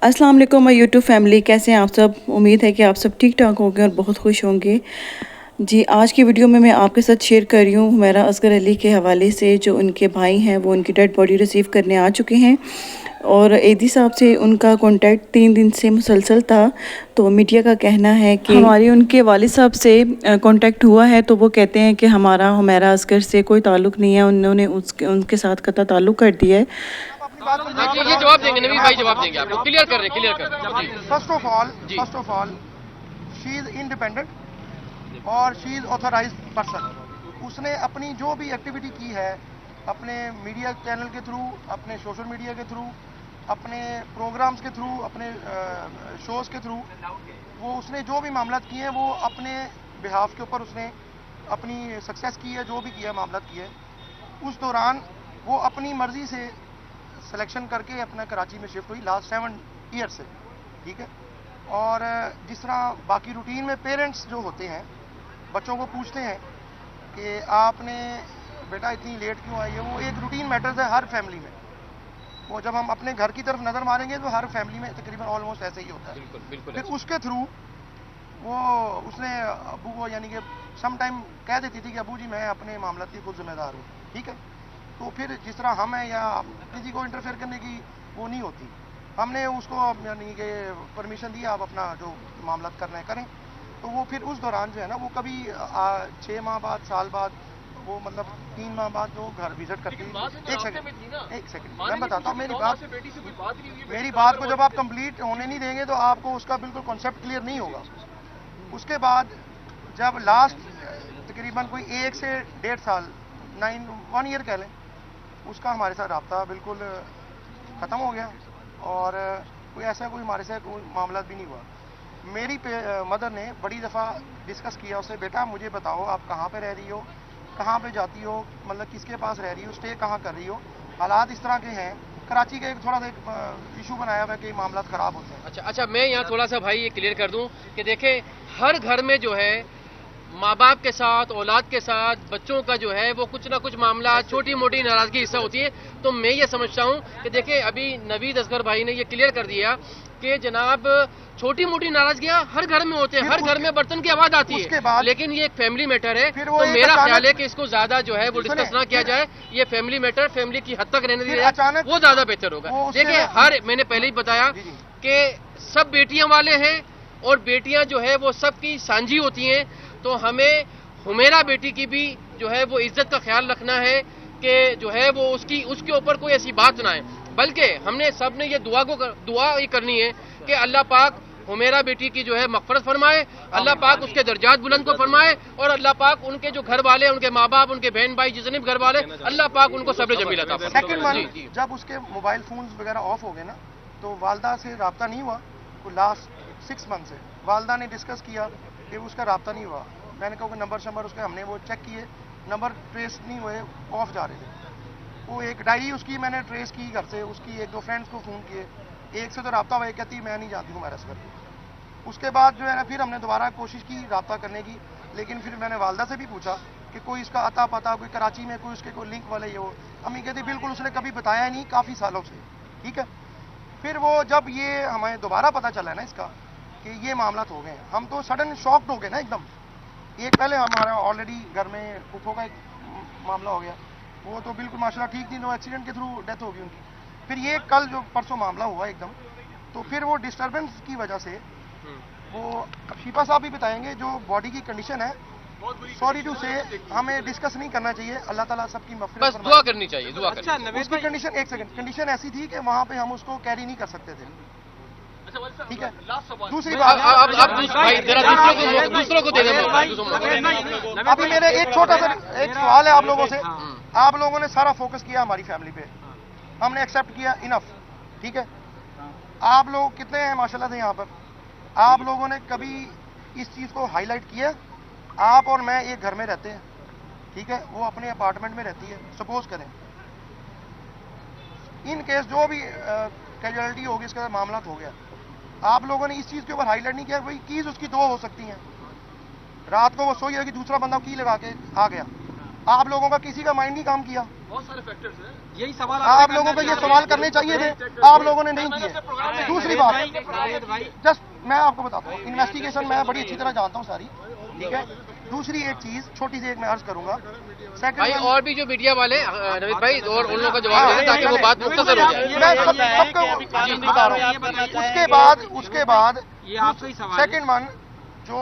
अस्सलाम वालेकुम my YouTube family, कैसे हैं आप सब। उम्मीद है कि आप सब ठीक ठाक होंगे और बहुत खुश होंगे। जी, आज की वीडियो में मैं आपके साथ शेयर कर रही हूँ हुमैरा असगर अली के हवाले से। जो उनके भाई हैं वो उनकी डेड बॉडी रिसीव करने आ चुके हैं और एदी साहब से उनका कांटेक्ट 3 दिन से मुसलसल था। तो मीडिया का कहना है कि हमारी उनके वालिद साहब से कांटेक्ट हुआ है, तो वो कहते हैं कि हमारा हुमैरा असगर से कोई ताल्लुक़ नहीं है, उन्होंने उनके साथ कतई ताल्लुक़ कर दिया है। हाँ जी, ये जवाब देंगे, नबी भाई जवाब देंगे आपको। क्लियर कर रहे हैं। First of all she is independent और शी इज ऑथराइज्ड पर्सन। उसने अपनी जो भी एक्टिविटी की है अपने मीडिया चैनल के थ्रू, अपने सोशल मीडिया के थ्रू, अपने प्रोग्राम्स के थ्रू, अपने शोज़ के थ्रू, वो उसने जो भी मामला किए हैं वो अपने बिहाफ के ऊपर उसने अपनी सक्सेस की है। जो भी किया मामला किए उस दौरान वो अपनी मर्जी से सिलेक्शन करके अपना कराची में शिफ्ट हुई लास्ट 7 ईयर से, ठीक है। और जिस तरह बाकी रूटीन में पेरेंट्स जो होते हैं बच्चों को पूछते हैं कि आपने बेटा इतनी लेट क्यों आई है, वो एक रूटीन मैटर्स है हर फैमिली में। वो जब हम अपने घर की तरफ नज़र मारेंगे तो हर फैमिली में तकरीबन ऑलमोस्ट ऐसे ही होता है। बिल्कुल। फिर उसके थ्रू वो उसने अबू को यानी कि सम टाइम कह देती थी कि अबू जी मैं अपने मामला की खुद जिम्मेदार हूँ, ठीक है। तो फिर जिस तरह हम हैं या किसी को इंटरफेयर करने की वो नहीं होती, हमने उसको यानी कि परमिशन दी आप अपना जो मामला करना है करें। तो वो फिर उस दौरान जो है ना वो कभी 6 माह बाद, साल बाद, वो मतलब 3 माह बाद जो घर विजिट करती है। एक सेकंड मैं बताता हूँ मेरी बात को जब आप कंप्लीट होने नहीं देंगे तो आपको उसका बिल्कुल कॉन्सेप्ट क्लियर नहीं होगा। उसके बाद जब लास्ट तकरीबन कोई 1 से 1.5 साल 1 ईयर कह लें, उसका हमारे साथ रब्ता बिल्कुल ख़त्म हो गया और कोई ऐसा कोई हमारे साथ कोई मामला भी नहीं हुआ। मेरी मदर ने बड़ी दफ़ा डिस्कस किया उससे, बेटा मुझे बताओ आप कहाँ पे रह रही हो, कहाँ पे जाती हो, मतलब किसके पास रह रही हो, स्टे कहाँ कर रही हो। हालात इस तरह के हैं, कराची का एक थोड़ा सा इशू बनाया हुआ है कि मामला ख़राब होते हैं। अच्छा, मैं यहाँ थोड़ा सा भाई ये क्लियर कर दूँ कि देखें हर घर में जो है माँ बाप के साथ, औलाद के साथ, बच्चों का जो है वो कुछ ना कुछ मामला, छोटी मोटी नाराजगी हिस्सा होती है। तो मैं ये समझता हूँ कि देखिए अभी नवीद असगर भाई ने ये क्लियर कर दिया कि जनाब छोटी मोटी नाराजगियां हर घर में होते हैं, हर घर में बर्तन की आवाज आती है, लेकिन ये एक फैमिली मैटर है। तो मेरा ख्याल है कि इसको ज्यादा जो है वो डिस्कस ना किया जाए। ये फैमिली मैटर फैमिली की हद तक रहने दिया जाए, वो ज्यादा बेहतर होगा। देखिए मैंने पहले ही बताया कि सब बेटियां वाले हैं और बेटियां जो है वो सबकी सांझी होती हैं। तो हमें हुमैरा बेटी की भी जो है वो इज्जत का ख्याल रखना है कि जो है वो उसके ऊपर कोई ऐसी बात ना आए, बल्कि हमने सब ने ये दुआ ही करनी है कि अल्लाह पाक हुमैरा बेटी की जो है मग़फ़िरत फरमाए, अल्लाह पाक उसके दर्जात बुलंद को फरमाए और अल्लाह पाक उनके जो घर वाले, उनके माँ बाप, उनके बहन भाई जितने भी घर वाले, अल्लाह पाक उनको सब्र जमील अता फरमाए। सेकंड वन, जब उसके मोबाइल फोन्स वगैरह ऑफ हो गए ना तो वालदा से रब्ता नहीं हुआ लास्ट 6 मंथ से। वालदा ने डिस्कस किया कि उसका रब्ता नहीं हुआ। मैंने कहा कि नंबर उसके हमने वो चेक किए, नंबर ट्रेस नहीं हुए, ऑफ जा रहे थे। वो एक डायरी उसकी मैंने ट्रेस की घर से, उसकी 1-2 फ्रेंड्स को फ़ोन किए, एक से तो रब्ता हुआ, कहती मैं नहीं जानती हूँ हमारा असगर। उसके बाद जो है ना फिर हमने दोबारा कोशिश की रब्ता करने की, लेकिन फिर मैंने वालदा से भी पूछा कि कोई इसका अता पता, कोई कराची में कोई उसके कोई लिंक वाले ये हो। अम्मी कहती बिल्कुल उसने कभी बताया नहीं काफ़ी सालों से, ठीक है। फिर वो जब ये हमें दोबारा पता चला है ना इसका कि ये मामला हो गए, हम तो सडन शॉक्ड हो गए ना एकदम। एक पहले हमारा ऑलरेडी घर में फूफो का एक मामला हो गया, वो तो बिल्कुल माशाल्लाह ठीक थी, तो एक्सीडेंट के थ्रू डेथ हो गई उनकी। फिर ये कल जो परसों मामला हुआ एकदम, तो फिर वो डिस्टर्बेंस की वजह से वो शिफा साहब भी बताएंगे जो बॉडी की कंडीशन है, सॉरी टू से हमें डिस्कस नहीं करना चाहिए। अल्लाह ताला सबकी मग़फ़िरत बस दुआ करनी चाहिए, दुआ करनी चाहिए। उसकी कंडीशन, एक सेकंड, कंडीशन ऐसी थी कि वहाँ पे हम उसको कैरी नहीं कर सकते थे, ठीक है। दूसरी बात, दूसरों को दे दें। अभी मेरे एक छोटा सा एक सवाल है आप लोगों से। आप लोगों ने सारा फोकस किया हमारी फैमिली पे, हमने एक्सेप्ट किया, इनफ, ठीक है। आप लोग कितने हैं माशाल्लाह से यहाँ पर, आप लोगों ने कभी इस चीज़ को हाईलाइट किया? आप और मैं एक घर में रहते हैं, ठीक है, वो अपने अपार्टमेंट में रहती है। सपोज करें इन केस जो भी कैजुअलिटी होगी, इसका मामला हो गया, आप लोगों ने इस चीज़ के ऊपर हाईलाइट नहीं किया भाई कीज़ उसकी 2 हो सकती हैं। रात को वो सोई होगी, दूसरा बंदा की लगा के आ गया, आप लोगों का किसी का माइंड नहीं काम किया? बहुत सारे फैक्टर्स हैं, यही सवाल आप लोगों को ये सवाल करने चाहिए थे, आप लोगों ने नहीं किए। दूसरी बात, जस्ट मैं आपको बताता हूँ, इन्वेस्टिगेशन मैं बड़ी अच्छी तरह जानता हूँ सारी, ठीक है। दूसरी एक चीज छोटी सी एक मैं अर्ज करूंगा, भाई और भी जो मीडिया वाले नवीद भाई और उन लोगों का जवाब दें ताकि वो बात मुख्तसर हो जाए। मैं सबको बता रहा हूँ। उसके बाद सेकंड वन, जो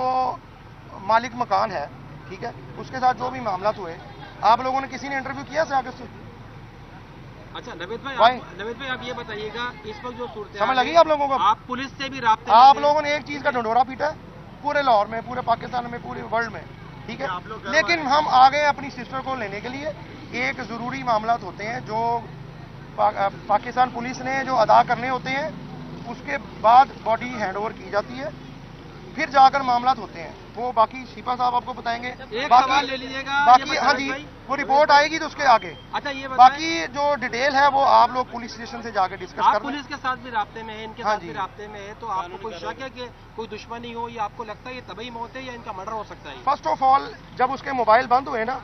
मालिक मकान है, ठीक है, उसके साथ जो भी मामला हुए, आप लोगों ने किसी ने इंटरव्यू किया से आगे से? अच्छा नवीद भाई आप ये बताइएगा, इस वक्त जो सूरत समझ लगी आप लोगों को? आप पुलिस से भी राब्ते आप लोगों ने एक चीज का ढंढोरा पीटा है पूरे लाहौर में, पूरे पाकिस्तान में, पूरे वर्ल्ड में, ठीक है। लेकिन हम आ गए अपनी सिस्टर को लेने के लिए। एक जरूरी मामला होते हैं जो पाकिस्तान पुलिस ने जो अदा करने होते हैं, उसके बाद बॉडी हैंडओवर की जाती है, फिर जाकर मामला होते हैं। वो बाकी शिपा साहब आपको बताएंगे। बाकी ले लीजिएगा, बाकी हाँ जी, वो रिपोर्ट आएगी तो उसके आगे। अच्छा ये बाकी जो डिटेल है वो आप लोग पुलिस स्टेशन से जाकर डिस्कस कर। पुलिस के साथ भी राब्ते में है, इनके हाँ साथ भी राब्ते में है, तो आपको कोई शक है कि कोई दुश्मनी हो, या आपको लगता है ये तभी मौत है या इनका मर्डर हो सकता है? फर्स्ट ऑफ ऑल, जब उसके मोबाइल बंद हुए ना,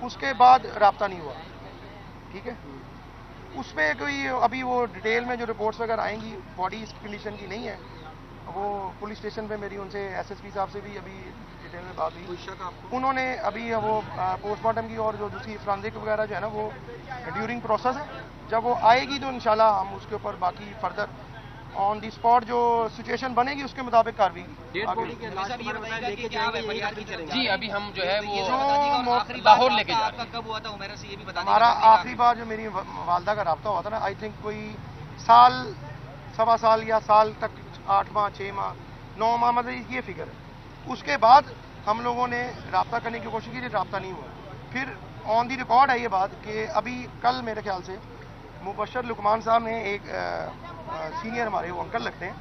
उसके बाद राब्ता नहीं हुआ, ठीक है। उसमें कोई अभी वो डिटेल में जो रिपोर्ट्स वगैरह आएंगी, बॉडी इस कंडीशन की नहीं है। वो पुलिस स्टेशन पे मेरी उनसे एसएसपी साहब से भी अभी डिटेल में बात हुई। उन्होंने अभी वो पोस्टमार्टम की और जो दूसरी फ्रांसिक वगैरह जो है ना, वो ड्यूरिंग प्रोसेस है। जब वो आएगी तो इंशाल्लाह हम उसके ऊपर बाकी फर्दर ऑन दी स्पॉट जो सिचुएशन बनेगी उसके मुताबिक कार्रवाई। जी अभी हम जो है वो लाहौर लेके जा रहे हैं। कब हुआ था उमेरा से ये भी बताना। हमारा आखिरी बार जो मेरी वालदा का रब्ता हुआ था ना, आई थिंक कोई साल, सवा साल या साल तक, 8 माह, 6 माह, 9 माह, मतलब ये फिगर है। उसके बाद हम लोगों ने रब्ता करने की कोशिश की, रब्ता नहीं हुआ। फिर ऑन दी रिकॉर्ड है ये बात कि अभी कल मेरे ख्याल से मुबशर लुकमान साहब ने, एक सीनियर हमारे वो अंकल लगते हैं,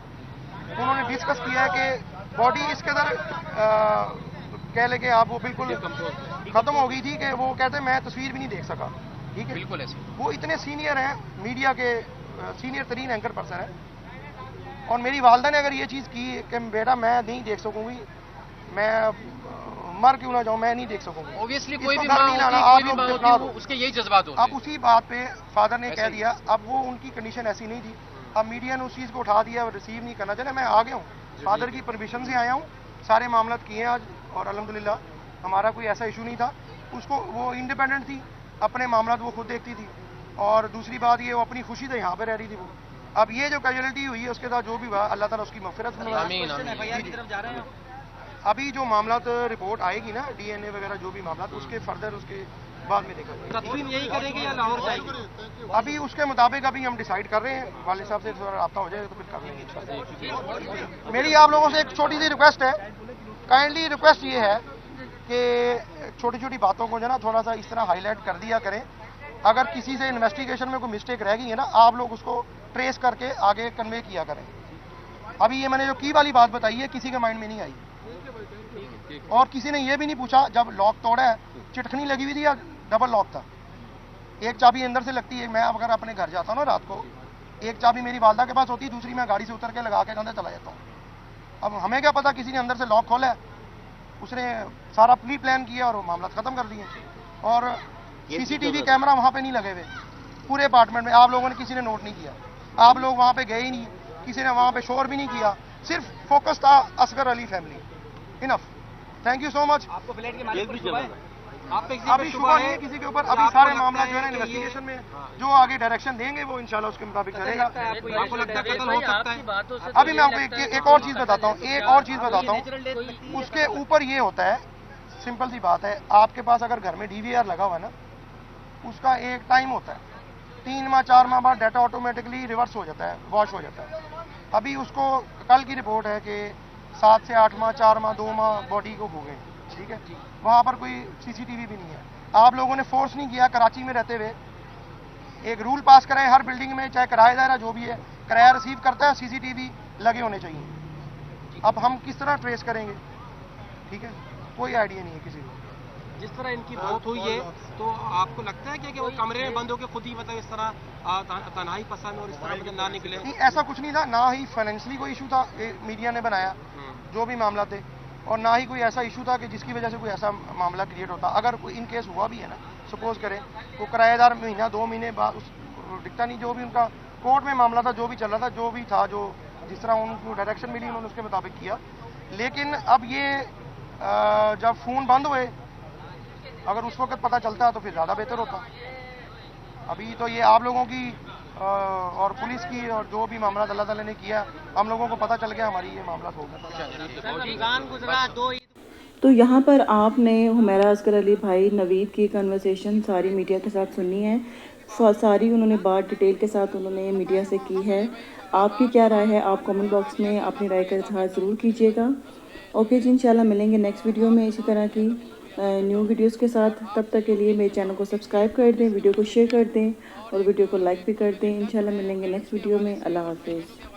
उन्होंने डिस्कस किया है कि बॉडी इस कदर कह ले कि आप वो बिल्कुल ख़त्म हो गई थी कि वो कहते मैं तस्वीर भी नहीं देख सका, ठीक है। बिल्कुल ऐसे वो इतने सीनियर हैं, मीडिया के सीनियर तरीन एंकर पर्सन है, और मेरी वालदा ने अगर ये चीज़ की कि बेटा मैं नहीं देख सकूंगी, मैं मर क्यों ना जाऊं, मैं नहीं देख सकूंगी। ऑब्वियसली कोई भी माँ उसके यही जज्बात होते हैं। अब उसी बात पे फादर ने कह दिया, अब वो उनकी कंडीशन ऐसी नहीं थी, अब मीडिया ने उस चीज़ को उठा दिया, रिसीव नहीं करना चाहिए। मैं आ गया हूँ, फादर की परमिशन से आया हूँ, सारे मामला किए आज, और अल्हम्दुलिल्लाह हमारा कोई ऐसा इशू नहीं था। उसको वो इंडिपेंडेंट थी, अपने मामला वो खुद देखती थी, और दूसरी बात ये वो अपनी खुशी से यहाँ पे रह रही थी वो। अब ये जो कैजुअलिटी हुई है उसके साथ जो भी हुआ, अल्लाह ताला उसकी मग़फ़िरत फरमाए। अभी जो मामला रिपोर्ट आएगी ना, डीएनए वगैरह जो भी मामला, उसके फर्दर उसके बाद में देखा जाएगा। तस्वीर यही करेगी या लाहौर जाएगी? अभी उसके मुताबिक अभी हम डिसाइड कर रहे हैं, वाले साहब से थोड़ा रब्ता हो जाएगा तो फिर कर लेंगे इंशाल्लाह। मेरी आप लोगों से एक छोटी सी रिक्वेस्ट है, काइंडली रिक्वेस्ट ये है कि छोटी छोटी बातों को जो ना थोड़ा सा इस तरह हाईलाइट कर दिया करें। अगर किसी से इन्वेस्टिगेशन में कोई मिस्टेक रह गई है ना, आप लोग उसको ट्रेस करके आगे कन्वे किया करें। अभी ये मैंने जो की वाली बात बताई है, किसी के माइंड में नहीं आई, और किसी ने ये भी नहीं पूछा जब लॉक तोड़ा है चिटखनी लगी हुई थी या डबल लॉक था। एक चाबी अंदर से लगती है, मैं अगर अपने घर जाता हूँ ना रात को, एक चाबी मेरी वालदा के पास होती है, दूसरी मैं गाड़ी से उतर के लगा के अंदर चला जाता हूँ। अब हमें क्या पता किसी ने अंदर से लॉक खोला है, उसने सारा प्री प्लान किया और मामला खत्म कर दिए। और सीसीटीवी कैमरा वहाँ पे नहीं लगे हुए पूरे अपार्टमेंट में, आप लोगों ने किसी ने नोट नहीं किया, आप लोग वहाँ पे गए ही नहीं, किसी ने वहाँ पे शोर भी नहीं किया, सिर्फ फोकस था Asgar Ali family. Enough, thank you so much. आपको फ्लैट के मालिक को अभी शुबह नहीं है किसी के ऊपर, अभी सारे मामला जो है ना इन्वेस्टिगेशन में जो आगे डायरेक्शन देंगे वो इंशाल्लाह उसके मुताबिक चलेगा। आपको लगता है कत्ल हो सकता है? अभी मैं आपको एक और चीज बताता हूँ, उसके ऊपर ये होता है, सिंपल सी बात है, आपके पास अगर घर में डीवीआर लगा हुआ है ना, उसका एक टाइम होता है, 3 माह 4 माह बाद डाटा ऑटोमेटिकली रिवर्स हो जाता है, वॉश हो जाता है। अभी उसको कल की रिपोर्ट है कि 7 से 8 माह, 4 माह, 2 माह बॉडी को हो गए, ठीक है। वहाँ पर कोई सीसीटीवी भी नहीं है। आप लोगों ने फोर्स नहीं किया, कराची में रहते हुए एक रूल पास कराए, हर बिल्डिंग में चाहे किराएदार है जो भी है, किराया रिसीव करता है, सीसीटीवी लगे होने चाहिए। अब हम किस तरह ट्रेस करेंगे, ठीक है, कोई आइडिया नहीं है किसी को। जिस तरह इनकी मौत हुई है, तो आपको लगता है कि वो कमरे में बंद होकर खुद ही मतलब इस तरह तन्हाई पसंद और इस तरह मतलब ना निकले? नहीं, ऐसा कुछ नहीं था, ना ही फाइनेंशियली कोई इशू था, मीडिया ने बनाया जो भी मामला थे। और ना ही कोई ऐसा इशू था कि जिसकी वजह से कोई ऐसा मामला क्रिएट होता। अगर कोई इन केस हुआ भी है ना, सपोज करें वो किराएदार महीना 2 महीने बाद उस दिखता नहीं, जो भी उनका कोर्ट में मामला था, जो भी चल रहा था, जो भी था, जो जिस तरह उनको डायरेक्शन मिली उन्होंने उसके मुताबिक किया। लेकिन अब ये जब फ़ोन बंद हुए, अगर उस वक्त पता चलता तो फिर ज़्यादा बेहतर होता। अभी तो ये आप लोगों की और पुलिस की और जो भी मामला अल्लाह ताला ने किया, हम लोगों को पता चल गया, हमारी ये मामला हो गया। तो यहाँ पर आपने हुमैरा असगर अली भाई नवीद की कन्वर्सेशन सारी मीडिया के साथ सुनी है, सारी उन्होंने बात डिटेल के साथ उन्होंने मीडिया से की है। आपकी क्या राय है, आप कमेंट बॉक्स में अपनी राय का इजहार ज़रूर कीजिएगा। ओके जी, इंशाल्लाह मिलेंगे नेक्स्ट वीडियो में इसी तरह की न्यू वीडियोस के साथ। तब तक के लिए मेरे चैनल को सब्सक्राइब कर दें, वीडियो को शेयर कर दें और वीडियो को लाइक भी कर दें। इंशाल्लाह मिलेंगे नेक्स्ट वीडियो में। अल्लाह हाफिज़।